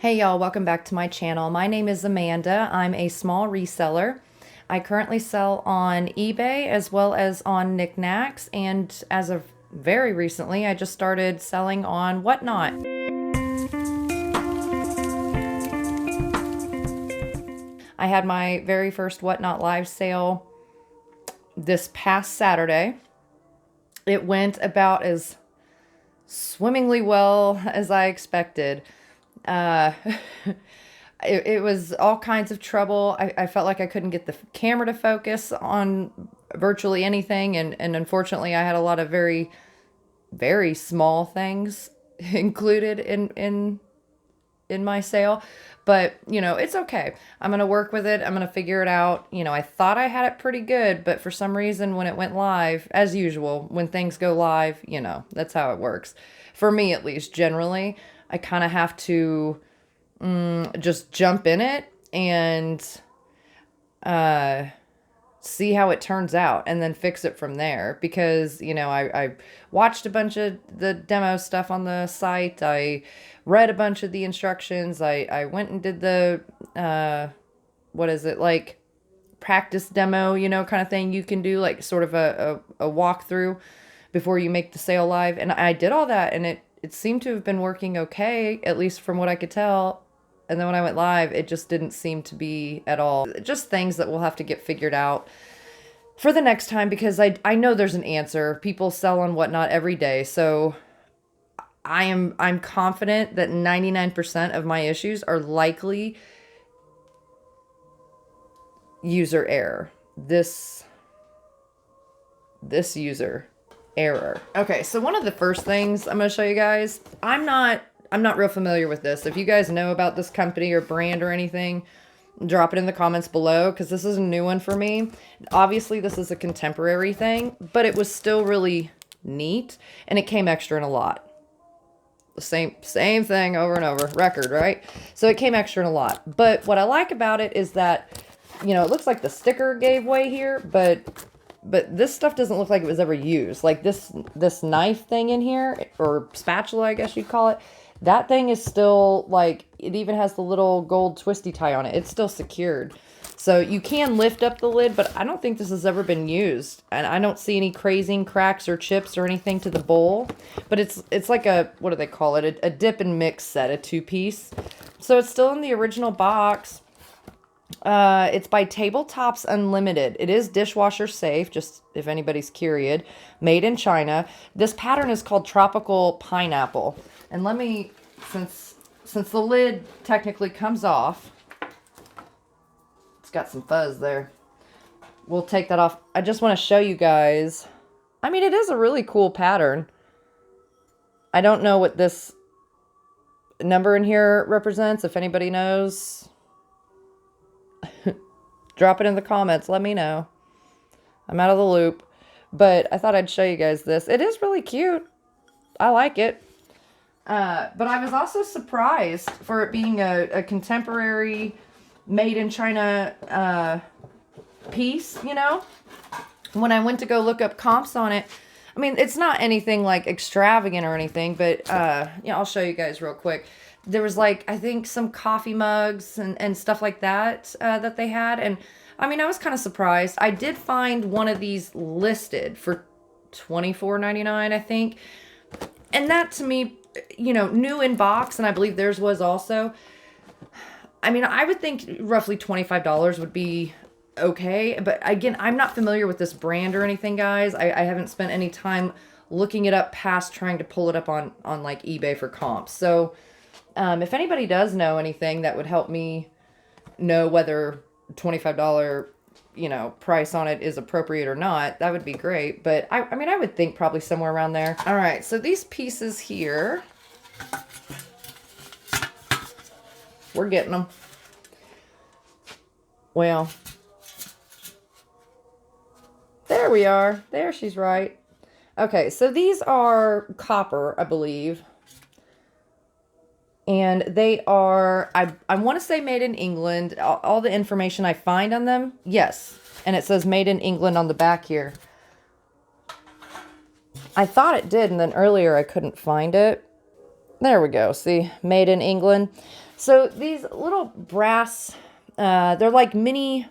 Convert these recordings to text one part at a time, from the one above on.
Hey y'all, welcome back to my channel. My name is Amanda. I'm a small reseller. I currently sell on eBay as well as on Niknax, and as of very recently, I just started selling on Whatnot. I had my very first Whatnot live sale this past Saturday. It went about as swimmingly well as I expected. Uh, it was all kinds of trouble. I felt like I couldn't get the camera to focus on virtually anything. And unfortunately, I had a lot of very, very small things included in my sale. But, you know, it's okay. I'm going to work with it. I'm going to figure it out. You know, I thought I had it pretty good, but for some reason, when it went live, as usual, when things go live, you know, that's how it works. For me, at least, generally, I kind of have to just jump in it and see how it turns out and then fix it from there. Because, you know, I watched a bunch of the demo stuff on the site. I read a bunch of the instructions. I went and did the, what is it, like practice demo, you know, kind of thing you can do, like sort of a walkthrough before you make the sale live. And I did all that, and it seemed to have been working okay, at least from what I could tell. And then when I went live, it just didn't seem to be at all. Just things that we'll have to get figured out for the next time, because I know there's an answer. People sell on Whatnot every day. So I'm confident that 99% of my issues are likely user error. This user error. Okay, so one of the first things I'm going to show you guys, I'm not real familiar with this. If you guys know about this company or brand or anything, drop it in the comments below, because this is a new one for me. Obviously, this is a contemporary thing, but it was still really neat, and it came extra in a lot. The same thing over and over. Record, right? So it came extra in a lot. But what I like about it is that, you know, it looks like the sticker gave way here, but this stuff doesn't look like it was ever used. Like this knife thing in here, or spatula, I guess you'd call it, that thing is still, like, it even has the little gold twisty tie on it. It's still secured. So you can lift up the lid, but I don't think this has ever been used. And I don't see any crazing cracks or chips or anything to the bowl. But it's like a, what do they call it? A dip and mix set, a 2-piece. So it's still in the original box. It's by Tabletops Unlimited. It is dishwasher safe, just if anybody's curious. Made in China. This pattern is called Tropical Pineapple. And let me, since the lid technically comes off, it's got some fuzz there. We'll take that off. I just want to show you guys. I mean, it is a really cool pattern. I don't know what this number in here represents. If anybody knows, drop it in the comments. Let me know. I'm out of the loop. But I thought I'd show you guys this. It is really cute. I like it. But I was also surprised for it being a contemporary, made in China piece, you know? When I went to go look up comps on it, I mean, it's not anything like extravagant or anything, but yeah, I'll show you guys real quick. There was, like, I think some coffee mugs and stuff like that that they had. And I mean, I was kind of surprised. I did find one of these listed for $24.99, I think. And that, to me, you know, new in box, and I believe theirs was also. I mean, I would think roughly $25 would be okay. But again, I'm not familiar with this brand or anything, guys. I haven't spent any time looking it up past trying to pull it up on like eBay for comps. So if anybody does know anything that would help me know whether $25, you know, price on it is appropriate or not, that would be great. But I mean, I would think probably somewhere around there. All right, so these pieces here, we're getting them. Well, there we are. There, she's right. Okay, so these are copper, I believe. And they are, I want to say made in England. All the information I find on them, yes. And it says made in England on the back here. I thought it did, and then earlier I couldn't find it. There we go. See, made in England. So these little brass, they're like mini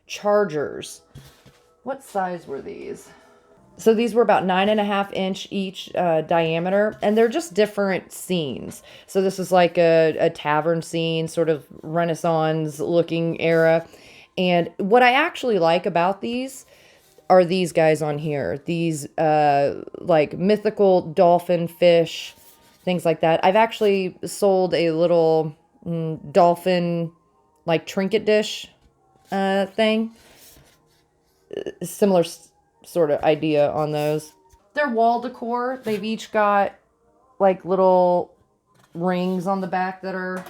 chargers. What size were these? So these were about 9.5 inch each diameter, and they're just different scenes. So this is like a tavern scene, sort of Renaissance looking era. And what I actually like about these are these guys on here. These like mythical dolphin fish, things like that. I've actually sold a little dolphin like trinket dish thing. Similar sort of idea on those. They're wall decor. They've each got like little rings on the back that are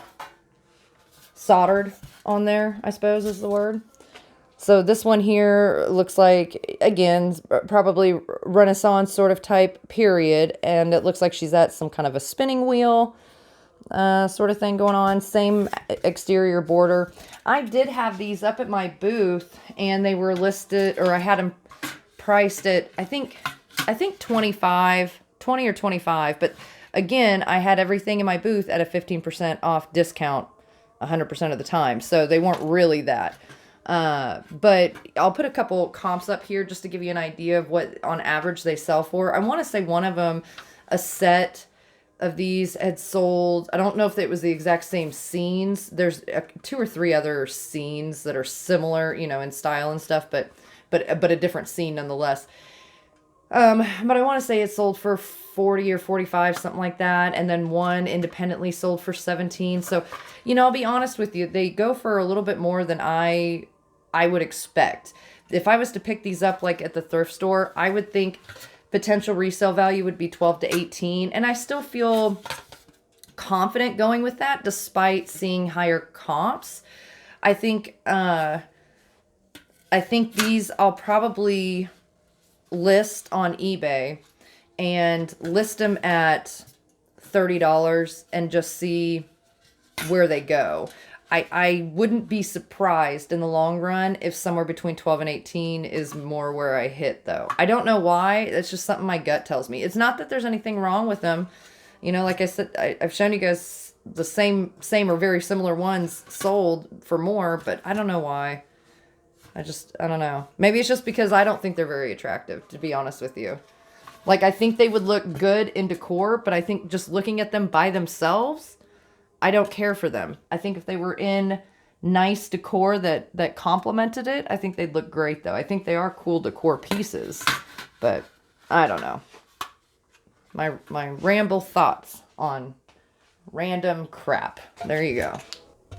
soldered on there, I suppose is the word. So this one here looks like, again, probably Renaissance sort of type period. And it looks like she's at some kind of a spinning wheel sort of thing going on. Same exterior border. I did have these up at my booth, and they were listed, or I had them priced at, I think 20 or 25. But again, I had everything in my booth at a 15% off discount 100% of the time. So they weren't really that. But I'll put a couple comps up here just to give you an idea of what on average they sell for. I want to say one of them, a set of these had sold, I don't know if it was the exact same scenes. There's 2 or 3 other scenes that are similar, you know, in style and stuff, but a different scene nonetheless. But I want to say it sold for 40 or 45, something like that. And then one independently sold for 17. So, you know, I'll be honest with you, they go for a little bit more than I would expect. If I was to pick these up like at the thrift store, I would think potential resale value would be 12 to 18. And I still feel confident going with that despite seeing higher comps. I think these I'll probably list on eBay and list them at $30 and just see where they go. I wouldn't be surprised in the long run if somewhere between 12 and 18 is more where I hit, though. I don't know why. It's just something my gut tells me. It's not that there's anything wrong with them. You know, like I said, I've shown you guys the same or very similar ones sold for more, but I don't know why. I don't know. Maybe it's just because I don't think they're very attractive, to be honest with you. Like, I think they would look good in decor, but I think just looking at them by themselves, I don't care for them. I think if they were in nice decor that complemented it, I think they'd look great, though. I think they are cool decor pieces, but I don't know. My ramble thoughts on random crap. There you go.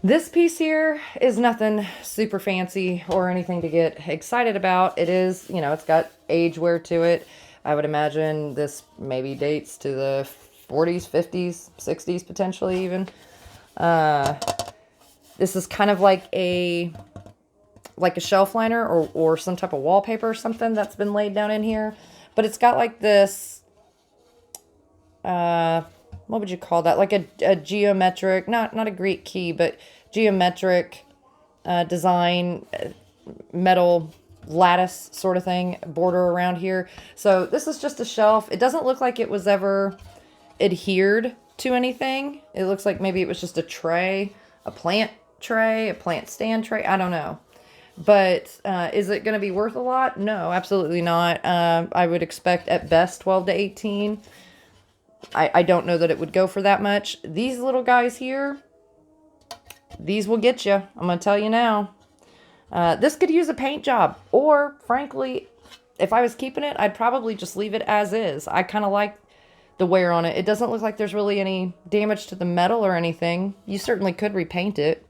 This piece here is nothing super fancy or anything to get excited about. It is, you know, it's got age wear to it. I would imagine this maybe dates to the 40s, 50s, 60s, potentially even. This is kind of like a shelf liner or some type of wallpaper or something that's been laid down in here. But it's got like this, what would you call that? Like a geometric, not a Greek key, but geometric design, metal lattice sort of thing, border around here. So this is just a shelf. It doesn't look like it was ever adhered to anything. It looks like maybe it was just a tray, a plant tray, a plant stand tray. I don't know. But is it going to be worth a lot? No, absolutely not. I would expect at best 12 to 18. I don't know that it would go for that much. These little guys here, these will get you. I'm going to tell you now. This could use a paint job. Or, frankly, if I was keeping it, I'd probably just leave it as is. I kind of like the wear on it. It doesn't look like there's really any damage to the metal or anything. You certainly could repaint it.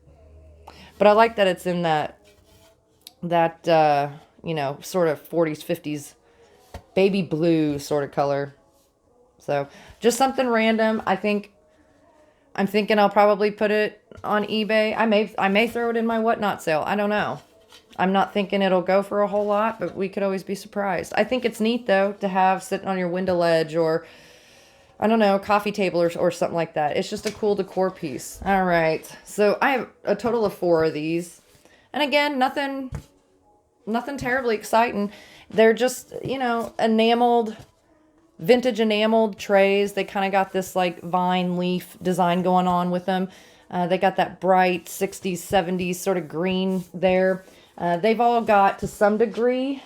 But I like that it's in that you know, sort of 40s, 50s baby blue sort of color. So just something random. I'm thinking I'll probably put it on eBay. I may throw it in my whatnot sale. I don't know. I'm not thinking it'll go for a whole lot, but we could always be surprised. I think it's neat though to have sitting on your window ledge or, I don't know, coffee table or something like that. It's just a cool decor piece. All right. So I have a total of 4 of these. And again, nothing terribly exciting. They're just, you know, vintage enameled trays. They kind of got this like vine leaf design going on with them. They got that bright 60s, 70s sort of green there. They've all got to some degree,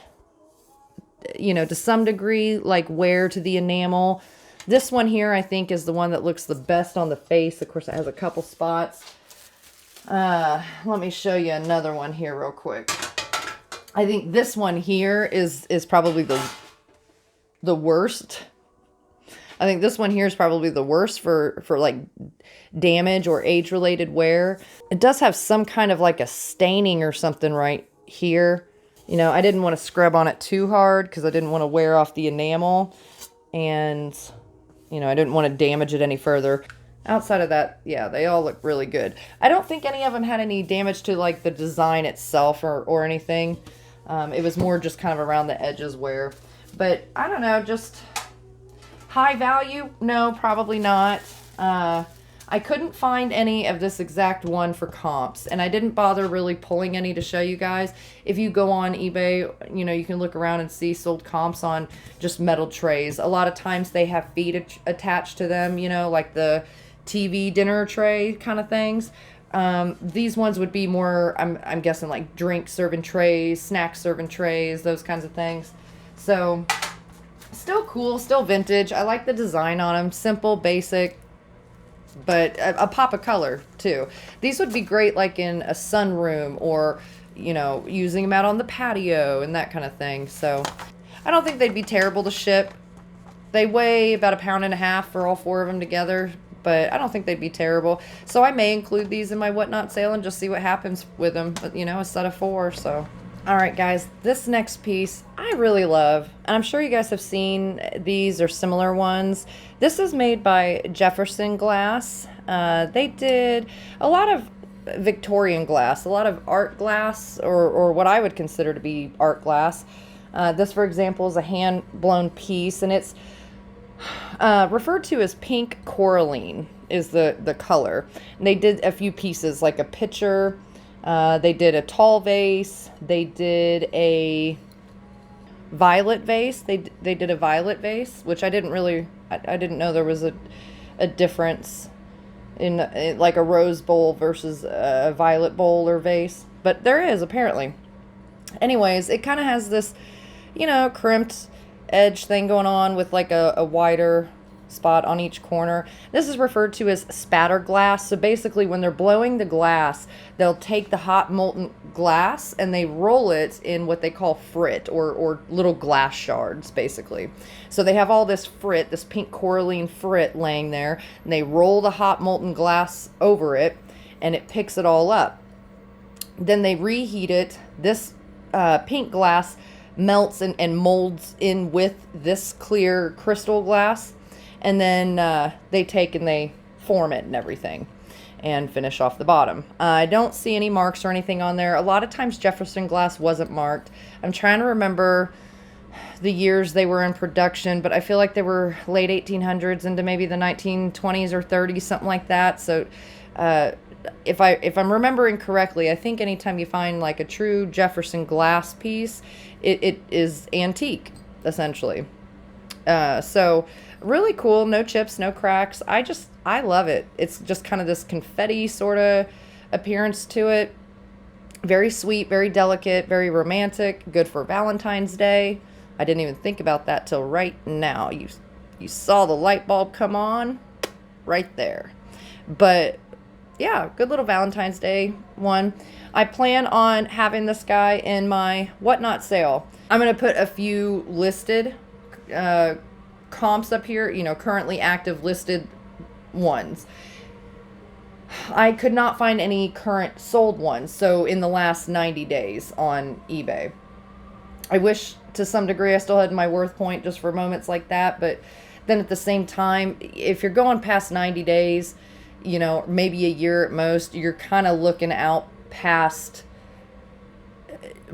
like wear to the enamel. This one here, I think, is the one that looks the best on the face. Of course, it has a couple spots. Let me show you another one here real quick. I think this one here is probably the worst. I think this one here is probably the worst for like damage or age-related wear. It does have some kind of like a staining or something right here. I didn't want to scrub on it too hard because I didn't want to wear off the enamel. And, I didn't want to damage it any further. Outside of that, yeah, they all look really good. I don't think any of them had any damage to like the design itself or anything. It was more just kind of around the edges wear. But I don't know, just high value? No, probably not. I couldn't find any of this exact one for comps, and I didn't bother really pulling any to show you guys. If you go on eBay, you can look around and see sold comps on just metal trays. A lot of times they have feet attached to them, like the TV dinner tray kind of things. These ones would be more, I'm guessing, like drink serving trays, snack serving trays, those kinds of things. So still cool, still vintage. I like the design on them. Simple, basic, but a pop of color too. These would be great like in a sunroom or, using them out on the patio and that kind of thing. So I don't think they'd be terrible to ship. They weigh about 1.5 pounds for all 4 of them together, but I don't think they'd be terrible. So I may include these in my whatnot sale and just see what happens with them. But, a set of 4, so. All right, guys, this next piece I really love, and I'm sure you guys have seen these or similar ones. This is made by Jefferson Glass. They did a lot of Victorian glass, a lot of art glass, or what I would consider to be art glass. This, for example, is a hand-blown piece, and it's referred to as pink coralline is the color. And they did a few pieces, like a pitcher. They did a tall vase. They did a violet vase. They did a violet vase, which I didn't know there was a difference in like a rose bowl versus a violet bowl or vase, but there is apparently. Anyways, it kind of has this, crimped edge thing going on with like a wider spot on each corner. This is referred to as spatter glass. So basically when they're blowing the glass, they'll take the hot molten glass and they roll it in what they call frit or little glass shards basically. So they have all this frit, this pink coralline frit laying there, and they roll the hot molten glass over it and it picks it all up. Then they reheat it. This pink glass melts and molds in with this clear crystal glass. And then they take and they form it and everything and finish off the bottom. I don't see any marks or anything on there. A lot of times Jefferson Glass wasn't marked. I'm trying to remember the years they were in production, but I feel like they were late 1800s into maybe the 1920s or 30s, something like that. So if I'm remembering correctly, I think anytime you find like a true Jefferson Glass piece, it is antique, essentially. So really cool. No chips, no cracks. I love it. It's just kind of this confetti sort of appearance to it. Very sweet, very delicate, very romantic. Good for Valentine's Day. I didn't even think about that till right now. You saw the light bulb come on right there. But yeah, good little Valentine's Day one. I plan on having this guy in my whatnot sale. I'm going to put a few listed comps up here, currently active listed ones. I could not find any current sold ones, so in the last 90 days on eBay. I wish to some degree I still had my worth point just for moments like that, but then at the same time, if you're going past 90 days, maybe a year at most, you're kind of looking out past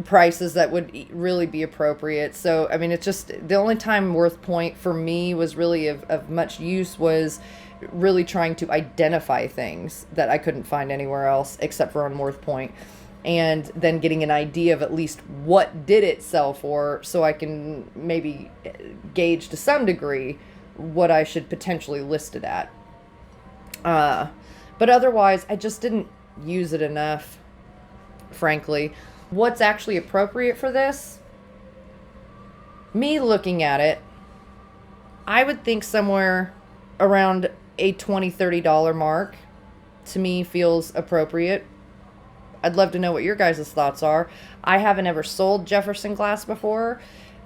prices that would really be appropriate. So, I mean, it's just the only time worth point for me was really of much use was really trying to identify things that I couldn't find anywhere else except for on worth point, and then getting an idea of at least what did it sell for so I can maybe gauge to some degree what I should potentially list it at. But otherwise, I just didn't use it enough, frankly. What's actually appropriate for this? Me looking at it, I would think somewhere around a $20, $30 mark to me feels appropriate. I'd love to know what your guys' thoughts are. I haven't ever sold Jefferson glass before.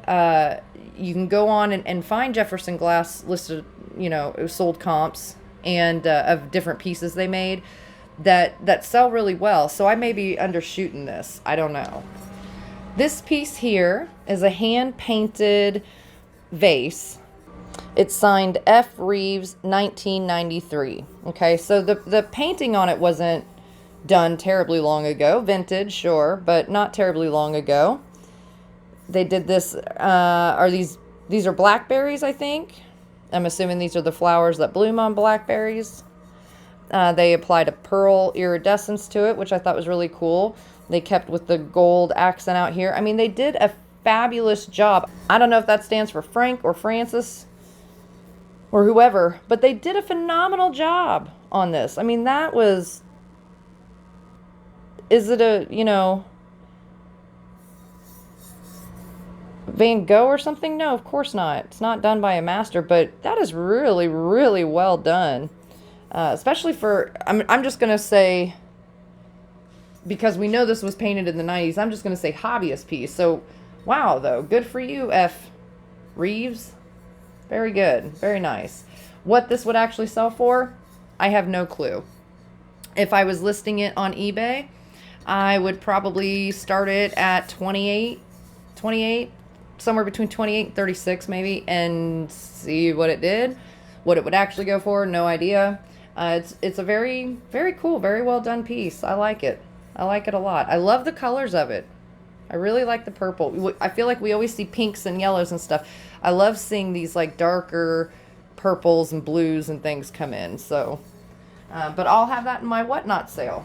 You can go on and find Jefferson glass listed, sold comps and of different pieces they made that sell really well. So I may be undershooting this. I don't know. This piece here is a hand-painted vase. It's signed F. Reeves, 1993. Okay, so the painting on it wasn't done terribly long ago. Vintage, sure, but not terribly long ago. They did this, these are blackberries, I think. I'm assuming these are the flowers that bloom on blackberries. They applied a pearl iridescence to it, which I thought was really cool. They kept with the gold accent out here. I mean, they did a fabulous job. I don't know if that stands for Frank or Francis or whoever, but they did a phenomenal job on this. I mean, that was... Is it a, Van Gogh or something? No, of course not. It's not done by a master, but that is really, really well done. Especially for, I'm just going to say, because we know this was painted in the 90s, I'm just going to say hobbyist piece. So, wow, though. Good for you, F. Reeves. Very good. Very nice. What this would actually sell for, I have no clue. If I was listing it on eBay, I would probably start it at 28, somewhere between 28 and 36 maybe, and see what it did. What it would actually go for, no idea. It's a very, very cool, very well done piece. I like it. I like it a lot. I love the colors of it. I really like the purple. I feel like we always see pinks and yellows and stuff. I love seeing these like darker purples and blues and things come in. So, but I'll have that in my whatnot sale.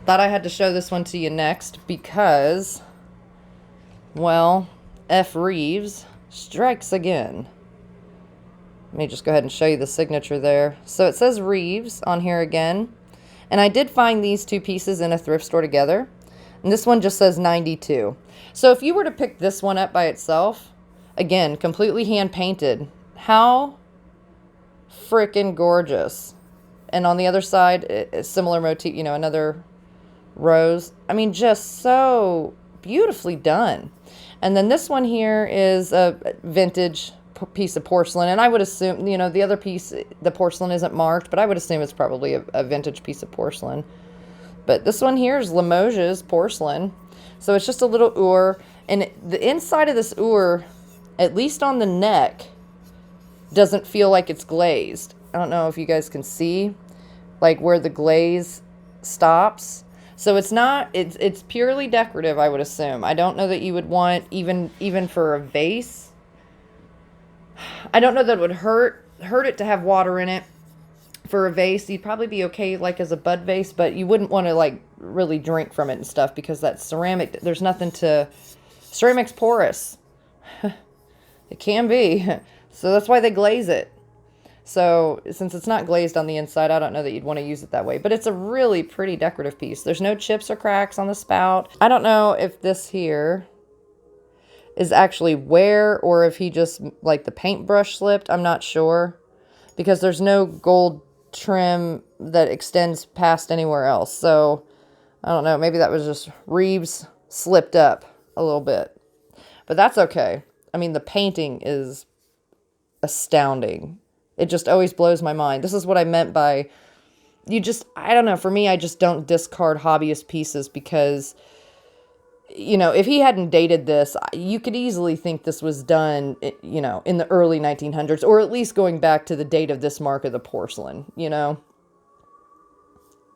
Thought I had to show this one to you next because, well, F. Reeves strikes again. Let me just go ahead and show you the signature there. So it says Reeves on here again. And I did find these two pieces in a thrift store together. And this one just says 92. So if you were to pick this one up by itself, again, completely hand painted, how freaking gorgeous. And on the other side, a similar motif, another rose. I mean, just so beautifully done. And then this one here is a vintage piece of porcelain, and I would assume, the other piece, the porcelain isn't marked, but I would assume it's probably a vintage piece of porcelain. But this one here is Limoges porcelain, so it's just a little oor, and the inside of this oor, at least on the neck, doesn't feel like it's glazed. I don't know if you guys can see, like where the glaze stops. So it's not, it's purely decorative, I would assume. I don't know that you would want, even for a vase, I don't know that it would hurt it to have water in it. For a vase, you'd probably be okay like as a bud vase, but you wouldn't want to like really drink from it and stuff because that ceramic, there's nothing to, ceramic's porous. It can be. So that's why they glaze it. So since it's not glazed on the inside, I don't know that you'd want to use it that way, but it's a really pretty decorative piece. There's no chips or cracks on the spout. I don't know if this here is actually wear or if he just, like, the paintbrush slipped. I'm not sure because there's no gold trim that extends past anywhere else. So I don't know. Maybe that was just Reeves slipped up a little bit, but that's okay. I mean, the painting is astounding. It just always blows my mind. This is what I meant by I don't know. For me, I just don't discard hobbyist pieces because, if he hadn't dated this, you could easily think this was done, in the early 1900s, or at least going back to the date of this mark of the porcelain,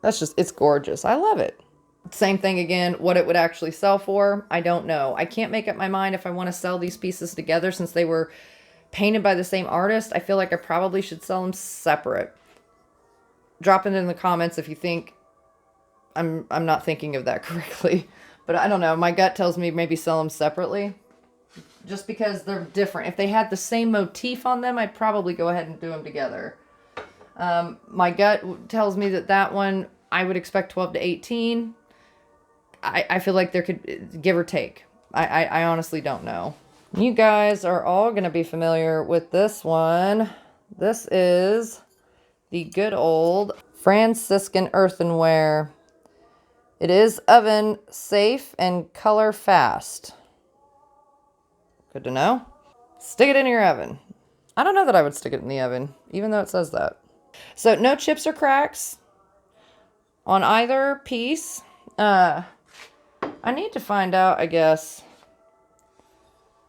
That's just, it's gorgeous. I love it. Same thing again, what it would actually sell for, I don't know. I can't make up my mind if I want to sell these pieces together since they were painted by the same artist. I feel like I probably should sell them separate. Drop it in the comments if you think I'm not thinking of that correctly. But I don't know. My gut tells me maybe sell them separately. Just because they're different. If they had the same motif on them, I'd probably go ahead and do them together. My gut tells me that one, I would expect 12 to 18. I feel like there could, give or take. I honestly don't know. You guys are all going to be familiar with this one. This is the good old Franciscan earthenware. It is oven safe and color fast. Good to know. Stick it in your oven. I don't know that I would stick it in the oven, even though it says that. So no chips or cracks on either piece. I need to find out, I guess,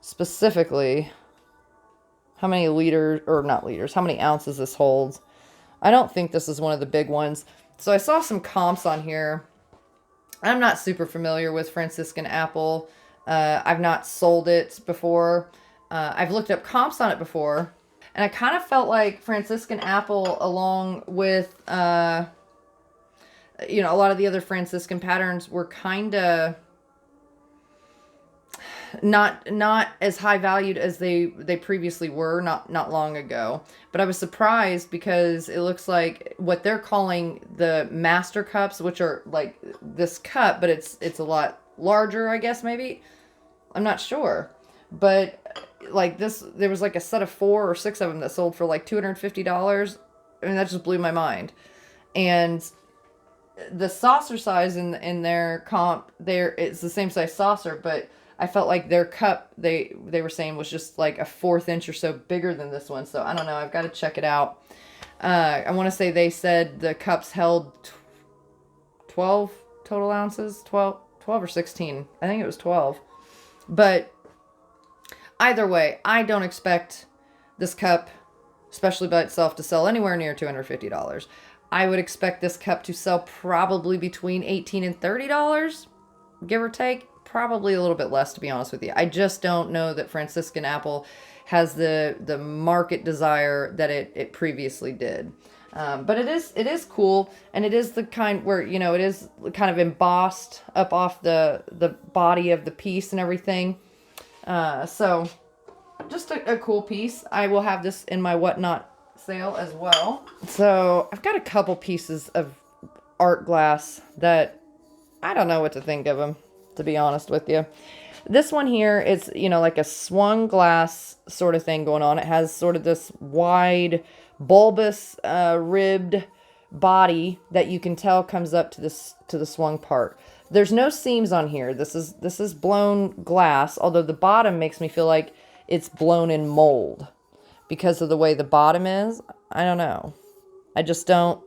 specifically how many liters, or not liters, how many ounces this holds. I don't think this is one of the big ones. So I saw some comps on here. I'm not super familiar with Franciscan apple. I've not sold it before. I've looked up comps on it before. And I kind of felt like Franciscan apple, along with, a lot of the other Franciscan patterns were kind of not as high valued as they previously were not long ago. But I was surprised because it looks like what they're calling the master cups, which are like this cup, but it's a lot larger, I guess, maybe. I'm not sure. But like this, there was like a set of 4 or 6 of them that sold for like $250. I mean, that just blew my mind. And the saucer size in their comp, it's the same size saucer, but I felt like their cup, they were saying, was just like a 1/4 inch or so bigger than this one. So I don't know. I've got to check it out. I want to say they said the cups held 12 total ounces, 12 or 16. I think it was 12. But either way, I don't expect this cup, especially by itself, to sell anywhere near $250. I would expect this cup to sell probably between $18 and $30, give or take. Probably a little bit less, to be honest with you. I just don't know that Franciscan apple has the market desire that it previously did. But it is cool, and it is the kind where, it is kind of embossed up off the body of the piece and everything. So just a cool piece. I will have this in my whatnot sale as well. So I've got a couple pieces of art glass that I don't know what to think of them, to be honest with you. This one here is, like a swung glass sort of thing going on. It has sort of this wide, bulbous, ribbed body that you can tell comes up to the swung part. There's no seams on here. This is blown glass, although the bottom makes me feel like it's blown in mold because of the way the bottom is. I don't know. I just don't.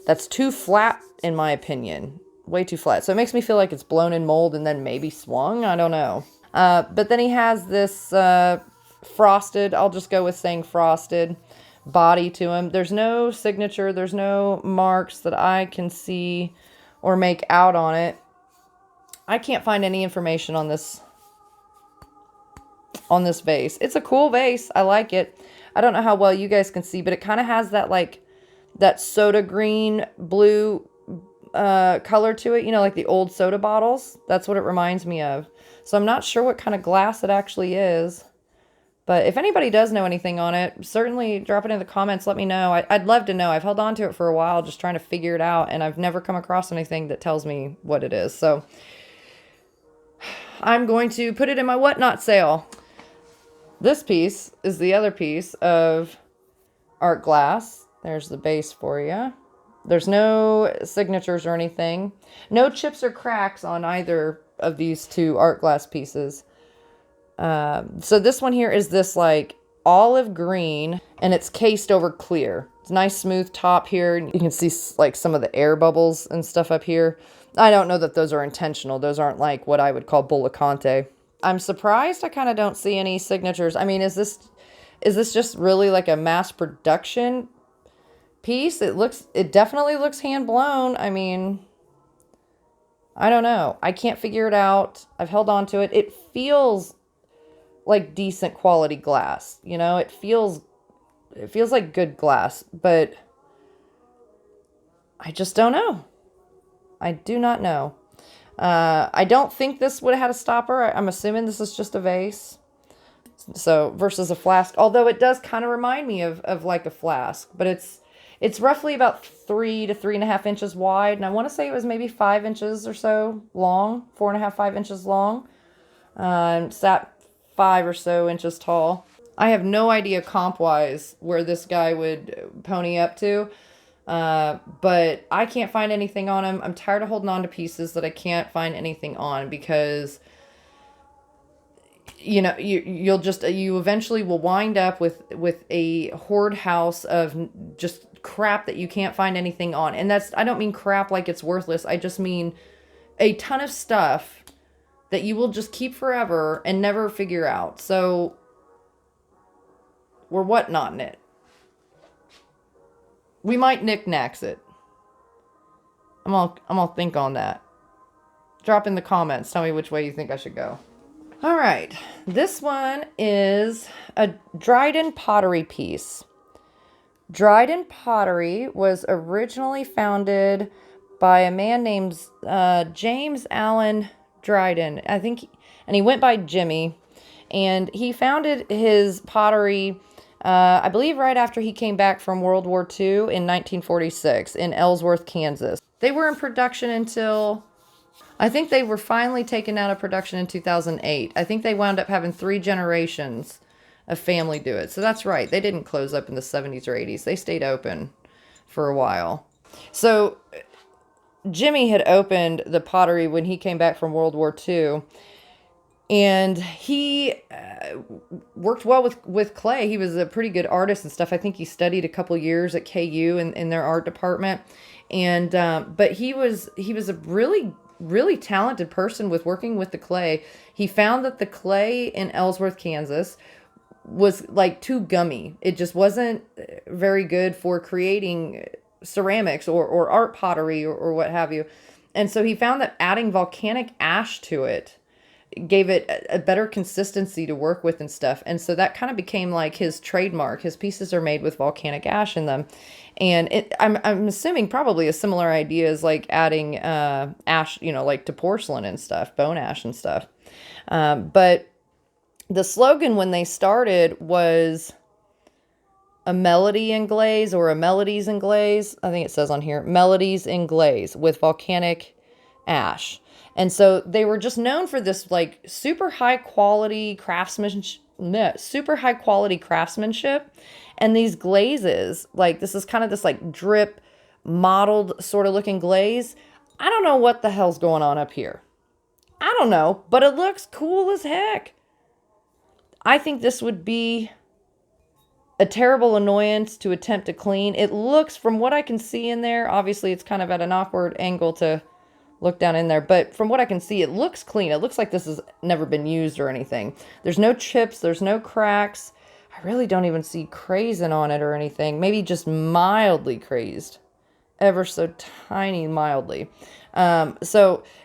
That's too flat, in my opinion. Way too flat. So it makes me feel like it's blown in mold and then maybe swung. I don't know. But then he has this frosted, I'll just go with saying frosted, body to him. There's no signature. There's no marks that I can see or make out on it. I can't find any information on this vase. It's a cool vase. I like it. I don't know how well you guys can see, but it kind of has that soda green blue color to it, like the old soda bottles. That's what it reminds me of. So I'm not sure what kind of glass it actually is, but if anybody does know anything on it, certainly drop it in the comments. Let me know. I'd love to know. I've held on to it for a while, just trying to figure it out, and I've never come across anything that tells me what it is. So I'm going to put it in my whatnot sale. This piece is the other piece of art glass. There's the base for you. There's no signatures or anything. No chips or cracks on either of these two art glass pieces. So this one here is this like olive green, and it's cased over clear. It's a nice smooth top here. You can see like some of the air bubbles and stuff up here. I don't know that those are intentional. Those aren't like what I would call bollicante. I'm surprised I kind of don't see any signatures. I mean, is this just really like a mass production piece? It definitely looks hand blown. I mean, I don't know. I can't figure it out. I've held on to it. It feels like decent quality glass. It feels like good glass, but I just don't know. I do not know. I don't think this would have had a stopper. I'm assuming this is just a vase. So versus a flask, although it does kind of remind me of like a flask, but it's It's roughly about 3 to 3.5 inches wide, and I want to say it was maybe 5 inches or so long, 4.5, 5 inches long. Sat 5 or so inches tall. I have no idea comp-wise where this guy would pony up to, but I can't find anything on him. I'm tired of holding on to pieces that I can't find anything on because, you know, you eventually will wind up with a hoard house of just crap that you can't find anything on. And I don't mean crap like it's worthless. I just mean a ton of stuff that you will just keep forever and never figure out. So we're whatnotting it. We might Niknax it. I'm gonna think on that. Drop in the comments. Tell me which way you think I should go. All right. This one is a Dryden pottery piece. Dryden Pottery was originally founded by a man named James Allen Dryden, I think, and he went by Jimmy, and he founded his pottery, I believe right after he came back from World War II in 1946 in Ellsworth, Kansas. They were in production until, I think they were finally taken out of production in 2008. I think they wound up having 3 generations of family do it. So that's right. They didn't close up in the 70s or 80s. They stayed open for a while. So Jimmy had opened the pottery when he came back from World War II, and he worked well with clay. He was a pretty good artist and stuff. I think he studied a couple years at KU in their art department, and but he was a really talented person with working with the clay. He found that the clay in Ellsworth, Kansas was like too gummy. It just wasn't very good for creating ceramics or art pottery or what have you. And so he found that adding volcanic ash to it gave it a better consistency to work with and stuff. And so that kind of became like his trademark. His pieces are made with volcanic ash in them. And I'm assuming probably a similar idea is like adding ash, you know, like to porcelain and stuff, bone ash and stuff. But the slogan when they started was a melody in glaze, or a melodies in glaze. I think it says on here, melodies in glaze with volcanic ash. And so they were just known for this like super high quality craftsmanship. And these glazes, like this is kind of this like drip mottled sort of looking glaze. I don't know what the hell's going on up here. I don't know, but it looks cool as heck. I think this would be a terrible annoyance to attempt to clean. It looks, from what I can see in there, obviously it's kind of at an awkward angle to look down in there, but from what I can see, it looks clean. It looks like this has never been used or anything. There's no chips, there's no cracks. I really don't even see crazing on it or anything. Maybe just mildly crazed. Ever so tiny mildly. And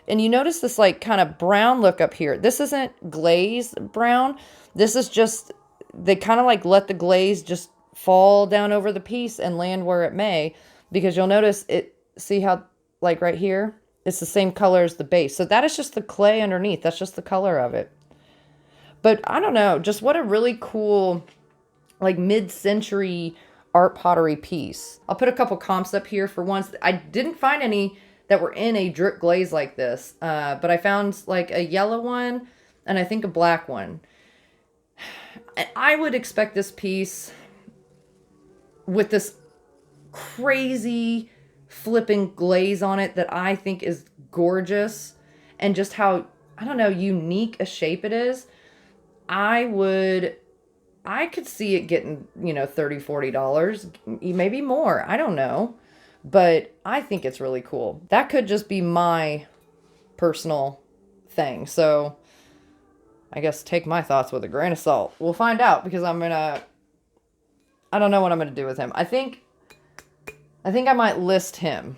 you notice this like kind of brown look up here. This isn't glazed brown. This is just, they kind of like let the glaze just fall down over the piece and land where it may, because you'll notice it, see how like right here, it's the same color as the base. So that is just the clay underneath. That's just the color of it. But I don't know, just what a really cool, like mid-century art pottery piece. I'll put a couple comps up here for ones. I didn't find any that were in a drip glaze like this, but I found like a yellow one and I think a black one. I would expect this piece with this crazy flipping glaze on it that I think is gorgeous, and just how, I don't know, unique a shape it is. I could see it getting, you know, $30, $40, maybe more. I don't know. But I think it's really cool. That could just be my personal thing. So I guess take my thoughts with a grain of salt. We'll find out, because I don't know what I'm going to do with him. I think I might list him.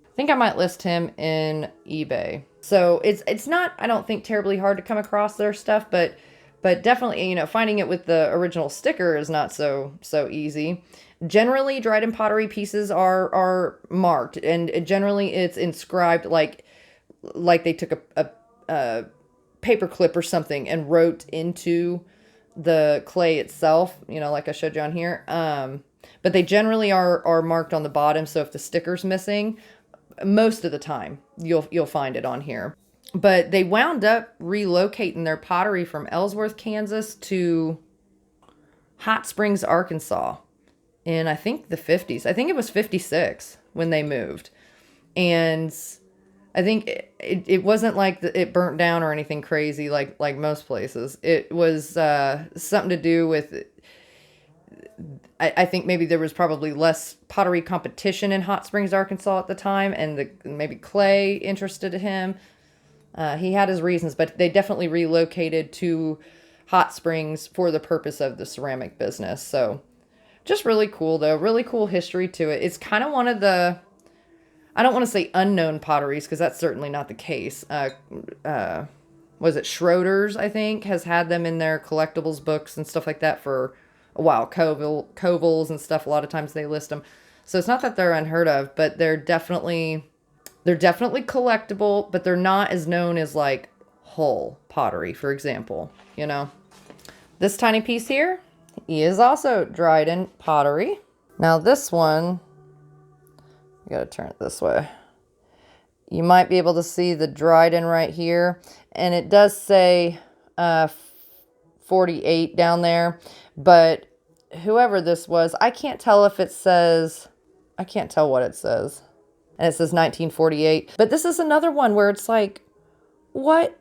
I think I might list him in eBay. So it's not, I don't think, terribly hard to come across their stuff, but definitely, you know, finding it with the original sticker is not so easy. Generally, Dryden pottery pieces are marked, and generally it's inscribed like they took a paper clip or something and wrote into the clay itself, you know, like I showed you on here. But they generally are marked on the bottom, so if the sticker's missing, most of the time you'll find it on here. But they wound up relocating their pottery from Ellsworth, Kansas to Hot Springs, Arkansas in, I think, the 50s. I think it was 56 when they moved. And I think it wasn't like it burnt down or anything crazy like most places. It was something to do with, I think maybe there was probably less pottery competition in Hot Springs, Arkansas at the time, and maybe clay interested him. He had his reasons, but they definitely relocated to Hot Springs for the purpose of the ceramic business. So just really cool, though. Really cool history to it. It's kind of one of the, I don't want to say unknown potteries, because that's certainly not the case. Was it Schroeder's, I think, has had them in their collectibles books and stuff like that for a while. Covels and stuff, a lot of times they list them. So it's not that they're unheard of, but they're definitely collectible, but they're not as known as like Hull pottery, for example, you know. This tiny piece here is also Dryden pottery. Now this one, I gotta turn it this way. You might be able to see the Dryden right here, and it does say 48 down there, but whoever this was, I can't tell if it says, I can't tell what it says. And it says 1948. But this is another one where it's like, what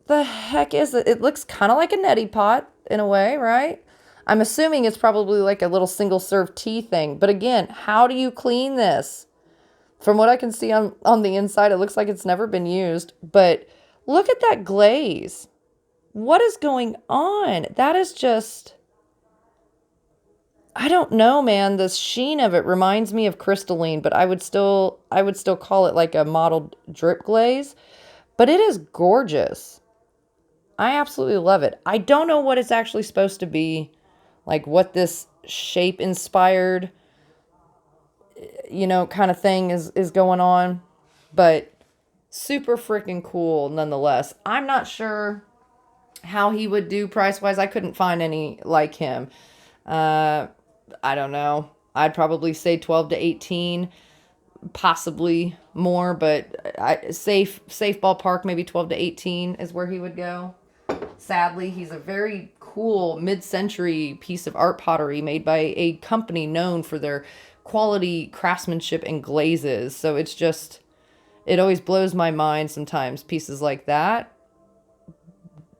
the heck is it? It looks kind of like a neti pot in a way, right? I'm assuming it's probably like a little single serve tea thing. But again, how do you clean this? From what I can see on the inside, it looks like it's never been used. But look at that glaze. What is going on? That is just, I don't know, man. The sheen of it reminds me of crystalline, but I would still call it like a mottled drip glaze. But it is gorgeous. I absolutely love it. I don't know what it's actually supposed to be, like what this shape inspired, you know, kind of thing is going on, but super freaking cool nonetheless. I'm not sure how he would do price-wise. I couldn't find any like him. I don't know. I'd probably say 12 to 18, possibly more, but safe ballpark, maybe 12 to 18 is where he would go. Sadly, he's a very cool mid-century piece of art pottery made by a company known for their quality craftsmanship and glazes. So it's just, it always blows my mind sometimes, pieces like that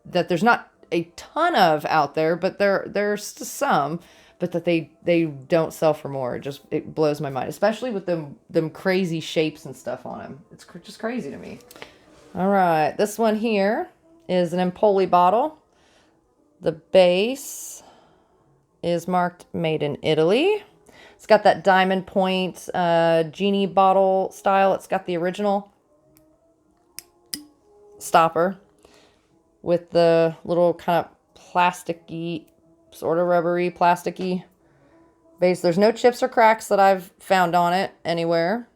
there's not a ton of out there, but there's some, but that they don't sell for more. It blows my mind, especially with them crazy shapes and stuff on them. It's just crazy to me. All right, this one here is an Empoli bottle. The base is marked made in Italy. It's got that diamond point Genie bottle style. It's got the original stopper with the little kind of plasticky, sort of rubbery, plasticky base. There's no chips or cracks that I've found on it anywhere.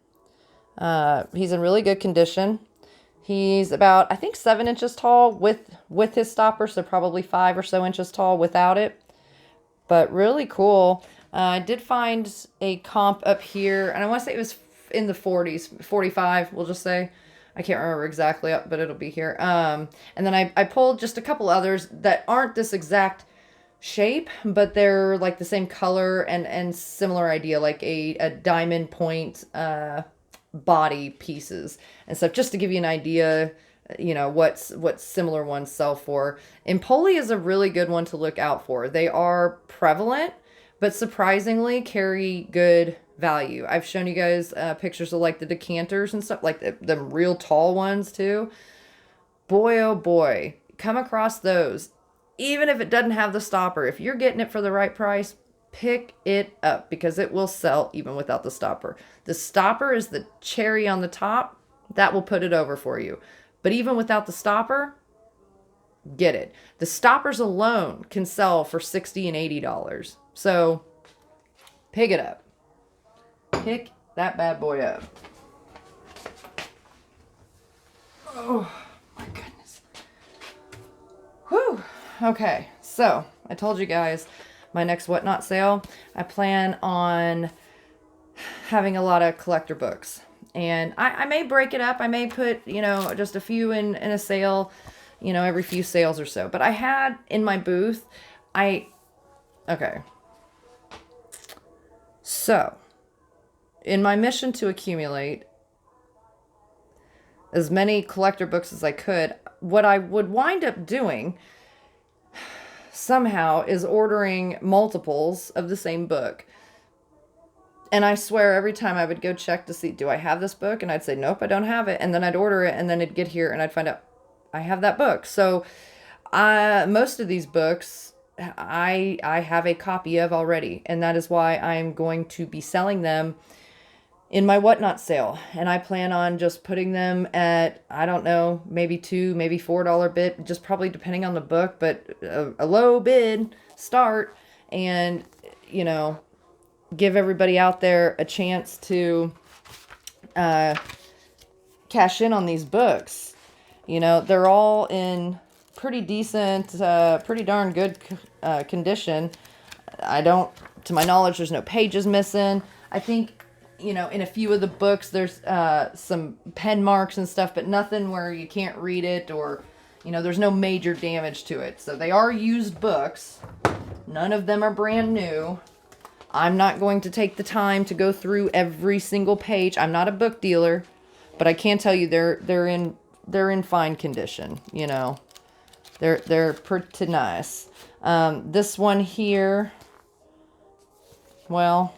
He's in really good condition. He's about, I think, 7 inches tall with his stopper, so probably 5 or so inches tall without it. But really cool. I did find a comp up here, and I want to say it was in the 40s, 45, we'll just say. I can't remember exactly, but it'll be here. And then I pulled just a couple others that aren't this exact shape, but they're like the same color and similar idea, like a diamond point body pieces and stuff, just to give you an idea, you know, what similar ones sell for. Empoli is a really good one to look out for. They are prevalent, but surprisingly carry good value. I've shown you guys pictures of like the decanters and stuff, like the real tall ones too. Boy, oh boy, come across those. Even if it doesn't have the stopper, if you're getting it for the right price, pick it up, because it will sell even without the stopper. The stopper is the cherry on the top. That will put it over for you. But even without the stopper, get it. The stoppers alone can sell for $60 and $80. So pick it up. Pick that bad boy up. Oh my goodness. Whew. Okay, so I told you guys my next whatnot sale, I plan on having a lot of collector books. And I may break it up. I may put, just a few in a sale, every few sales or so. But I had in my booth, okay. So, in my mission to accumulate as many collector books as I could, what I would wind up doing somehow is ordering multiples of the same book. And I swear every time I would go check to see, do I have this book? And I'd say, nope, I don't have it. And then I'd order it, and then it'd get here and I'd find out I have that book. So most of these books I have a copy of already. And that is why I'm going to be selling them in my whatnot sale. And I plan on just putting them at, I don't know, maybe $2, maybe $4 bid, just probably depending on the book, but a low bid start, and, give everybody out there a chance to cash in on these books. They're all in pretty decent, pretty darn good condition. To my knowledge, there's no pages missing. I think, in a few of the books, there's some pen marks and stuff, but nothing where you can't read it, or, there's no major damage to it. So they are used books. None of them are brand new. I'm not going to take the time to go through every single page. I'm not a book dealer, but I can tell you they're in fine condition. They're pretty nice. This one here, well,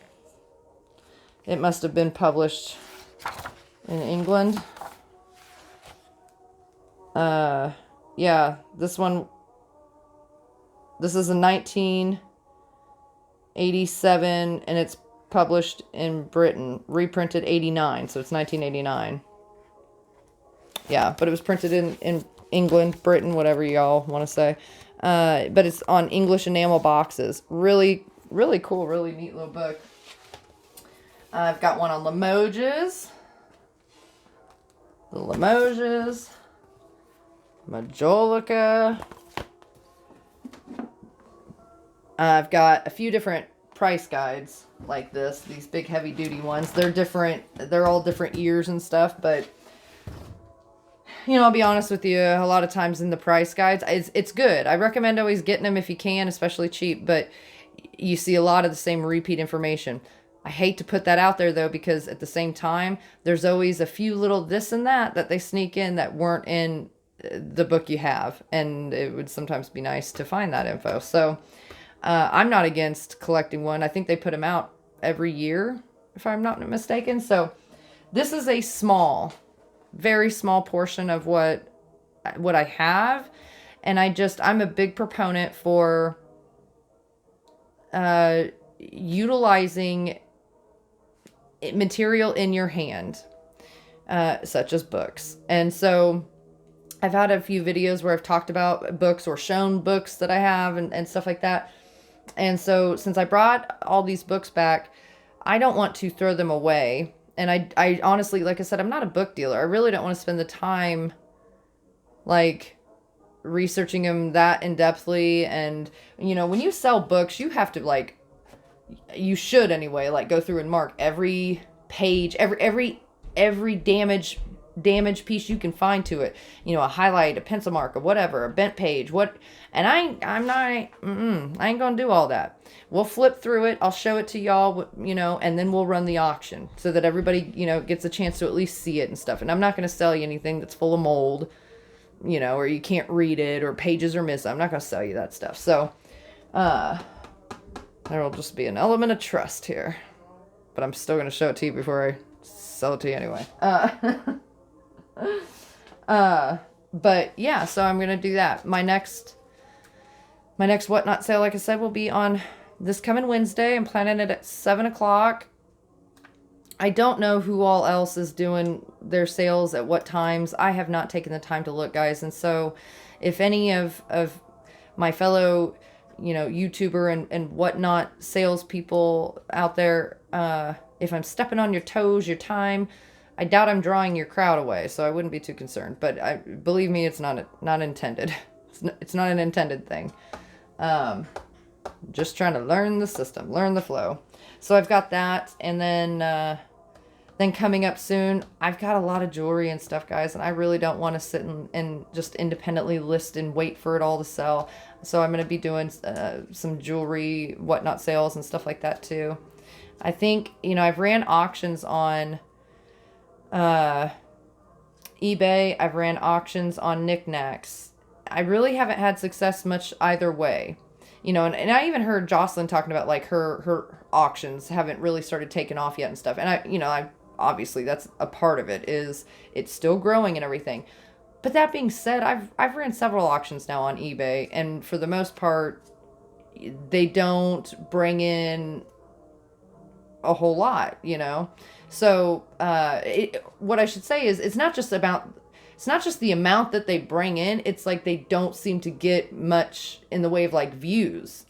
it must have been published in England. Yeah, this is a 1987, and it's published in Britain, reprinted 89, so it's 1989. Yeah, but it was printed in England, Britain, whatever y'all want to say. But it's on English enamel boxes. Really, really cool, really neat little book. I've got one on Limoges. The Limoges. Majolica. I've got a few different price guides like this. These big heavy duty ones. They're different. They're all different years and stuff. But, I'll be honest with you. A lot of times in the price guides, it's good. I recommend always getting them if you can, especially cheap. But you see a lot of the same repeat information. I hate to put that out there, though, because at the same time, there's always a few little this and that they sneak in that weren't in the book you have. And it would sometimes be nice to find that info. So I'm not against collecting one. I think they put them out every year, if I'm not mistaken. So this is a small, very small portion of what I have. And I'm a big proponent for utilizing material in your hand, such as books. And so I've had a few videos where I've talked about books or shown books that I have and stuff like that. And so since I brought all these books back, I don't want to throw them away. And I honestly, like I said, I'm not a book dealer. I really don't want to spend the time researching them that in-depthly. And, when you sell books, you have to you should anyway, go through and mark every page, every damage piece you can find to it. A highlight, a pencil mark, or whatever, a bent page, and I ain't gonna do all that. We'll flip through it. I'll show it to y'all, and then we'll run the auction so that everybody, gets a chance to at least see it and stuff. And I'm not gonna sell you anything that's full of mold, or you can't read it, or pages are missing. I'm not gonna sell you that stuff. So, there will just be an element of trust here. But I'm still going to show it to you before I sell it to you anyway. But yeah, so I'm going to do that. My next whatnot sale, like I said, will be on this coming Wednesday. I'm planning it at 7 o'clock. I don't know who all else is doing their sales at what times. I have not taken the time to look, guys. And so if any of my fellow YouTuber and whatnot salespeople out there, if I'm stepping on your toes, your time, I doubt I'm drawing your crowd away, so I wouldn't be too concerned. But believe me, it's not intended. It's not an intended thing. just trying to learn the system, learn the flow. So I've got that, and then coming up soon, I've got a lot of jewelry and stuff, guys, and I really don't want to sit and just independently list and wait for it all to sell. So I'm going to be doing some jewelry, whatnot sales and stuff like that too. I think, you know, I've ran auctions on eBay. I've ran auctions on Niknax. I really haven't had success much either way. You know, and I even heard Jocelyn talking about like her auctions haven't really started taking off yet and stuff. And I obviously that's a part of it, is it's still growing and everything. But that being said, I've ran several auctions now on eBay, and for the most part, they don't bring in a whole lot, you know. So what I should say is it's not just the amount that they bring in. It's like they don't seem to get much in the way of like views.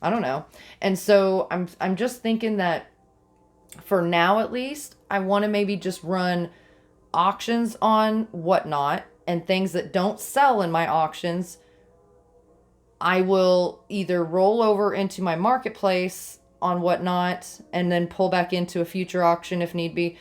I don't know. And so I'm just thinking that for now at least, I want to maybe just run auctions on whatnot, and things that don't sell in my auctions, I will either roll over into my marketplace on whatnot and then pull back into a future auction if need be,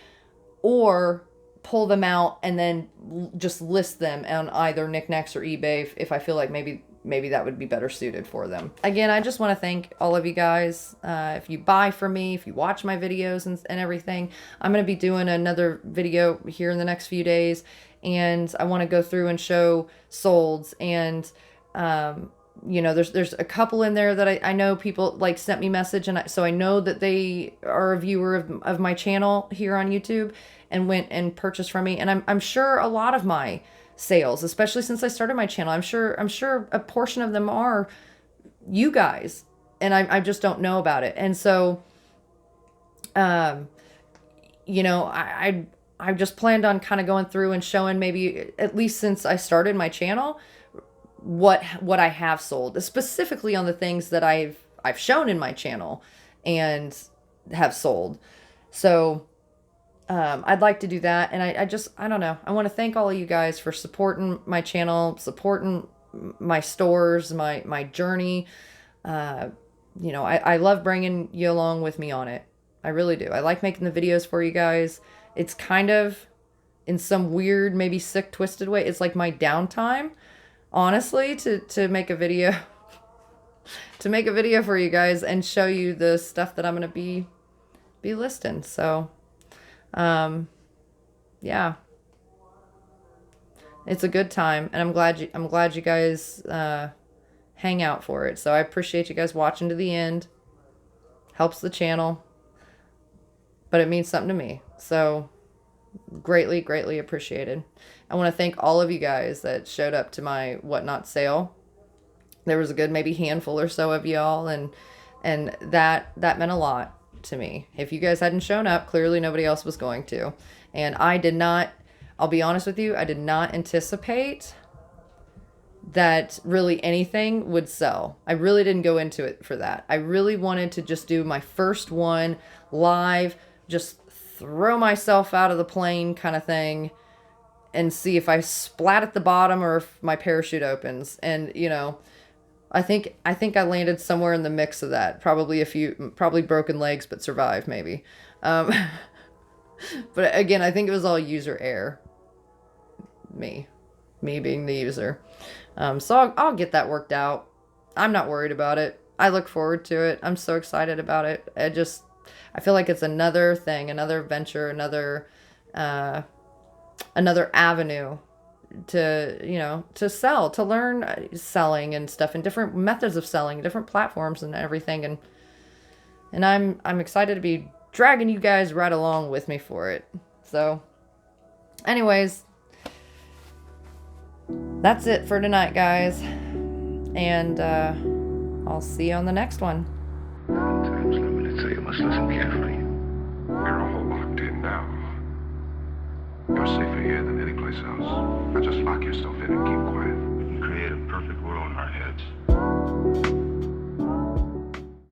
or pull them out and then just list them on either Niknax or eBay if I feel like maybe that would be better suited for them. Again, I just want to thank all of you guys. If you buy from me, if you watch my videos and everything, I'm going to be doing another video here in the next few days, and I want to go through and show solds. And you know, there's a couple in there that I know people like sent me message, and so I know that they are a viewer of my channel here on YouTube and went and purchased from me. And I'm sure a lot of my sales, especially since I started my channel, I'm sure a portion of them are you guys, and I just don't know about it. And so you know, I just planned on kind of going through and showing, maybe at least since I started my channel, what I have sold, specifically on the things that I've shown in my channel and have sold. So I'd like to do that. And I don't know. I want to thank all of you guys for supporting my channel, supporting my stores, my journey. You know, I love bringing you along with me on it. I really do. I like making the videos for you guys. It's kind of, in some weird, maybe sick, twisted way, it's like my downtime, honestly, to make a video, to make a video for you guys and show you the stuff that I'm going to be listing. So, yeah, it's a good time, and I'm glad you guys, hang out for it. So I appreciate you guys watching to the end. Helps the channel, but it means something to me. So greatly, greatly appreciated. I want to thank all of you guys that showed up to my whatnot sale. There was a good maybe handful or so of y'all, and that meant a lot to me. If you guys hadn't shown up, clearly nobody else was going to. And I did not, I'll be honest with you, I did not anticipate that really anything would sell. I really didn't go into it for that. I really wanted to just do my first one live, just throw myself out of the plane kind of thing, and see if I splat at the bottom or if my parachute opens. And, you know, I think I landed somewhere in the mix of that. Probably broken legs, but survived maybe. But again, I think it was all user error. Me being the user. So I'll get that worked out. I'm not worried about it. I look forward to it. I'm so excited about it. I feel like it's another thing, another venture, another avenue to, you know, to sell, to learn selling and stuff, and different methods of selling, different platforms and everything. And I'm excited to be dragging you guys right along with me for it. So anyways, that's it for tonight, guys. And I'll see you on the next one. Time's limited, so you must listen carefully. We're all locked in now. You're safer here than any place else. Now just lock yourself in and keep quiet. We can create a perfect world in our heads.